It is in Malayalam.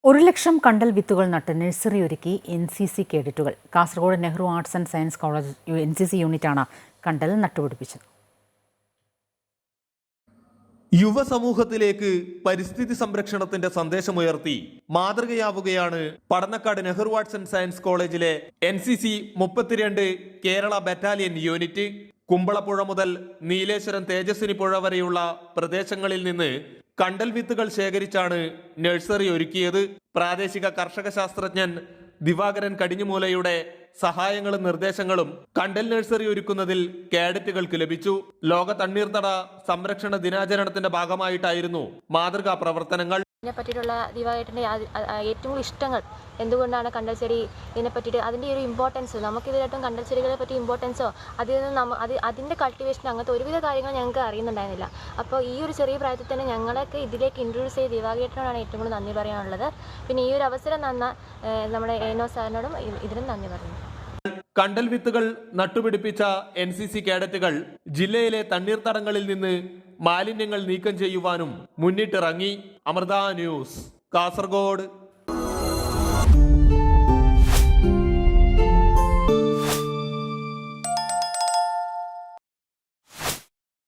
1,00,000 കണ്ടൽ വിത്തുകൾ നട്ട് നഴ്സറി ഒരുക്കി NCC കേഡറ്റുകൾ. Kasaragod Nehru arts and science college NCC യൂണിറ്റാണ് കണ്ടൽ നട്ടുപിടിപ്പിച്ചത്. യുവസമൂഹത്തിലേക്ക് പരിസ്ഥിതി സംരക്ഷണത്തിന്റെ സന്ദേശമുയർത്തി മാതൃകയാവുകയാണ് Padannakkad Nehru arts and science കോളേജിലെ NCC 32 Kerala battalion unit. Kumbalappuzha മുതൽ നീലേശ്വരം തേജസ്വിനി പുഴ വരെയുള്ള പ്രദേശങ്ങളിൽ നിന്ന് കണ്ടൽ വിത്തുകൾ ശേഖരിച്ചാണ് നഴ്സറി ഒരുക്കിയത്. പ്രാദേശിക കർഷക ശാസ്ത്രജ്ഞൻ ദിവാകരൻ കടിഞ്ഞുമൂലയുടെ സഹായങ്ങളും നിർദ്ദേശങ്ങളും കണ്ടൽ നഴ്സറി ഒരുക്കുന്നതിൽ കേഡറ്റുകൾക്ക് ലഭിച്ചു. ലോക തണ്ണീർത്തട സംരക്ഷണ ദിനാചരണത്തിന്റെ ഭാഗമായിട്ടായിരുന്നു മാതൃകാ പ്രവർത്തനങ്ങൾ. ഇതിനെ പറ്റിയിട്ടുള്ള ദിവാകരൻ്റെ ഏറ്റവും ഇഷ്ടങ്ങൾ എന്തുകൊണ്ടാണ് കണ്ടൽ ചെടി, ഇതിനെ പറ്റിയിട്ട് അതിൻ്റെ ഒരു ഇമ്പോർട്ടൻസ്, നമുക്കിതിലായിട്ടും കണ്ടൽ ചെടികളെ പറ്റി ഇമ്പോർട്ടൻസോ അതിൽ നിന്ന് അതിൻ്റെ കൾട്ടിവേഷൻ അങ്ങനത്തെ ഒരുവിധ കാര്യങ്ങൾ ഞങ്ങൾക്ക് അറിയുന്നുണ്ടായിരുന്നില്ല. അപ്പോൾ ഈ ഒരു ചെറിയ പ്രായത്തിൽ തന്നെ ഞങ്ങളൊക്കെ ഇതിലേക്ക് ഇൻട്രൊഡ്യൂസ് ചെയ്ത് ദിവാകരനോടാണ് ഏറ്റവും കൂടുതൽ നന്ദി പറയാനുള്ളത്. പിന്നെ ഈ ഒരു അവസരം തന്ന നമ്മുടെ ഏനോ സാറിനോടും ഇതിനും നന്ദി പറയുന്നു. കണ്ടൽ വിത്തുകൾ നട്ടുപിടിപ്പിച്ച NCC കേഡറ്റുകൾ ജില്ലയിലെ തണ്ണീർത്തടങ്ങളിൽ നിന്ന് മാലിന്യങ്ങൾ നീക്കം ചെയ്യുവാനും മുന്നിട്ടിറങ്ങി. അമൃത ന്യൂസ്, കാസർഗോഡ്.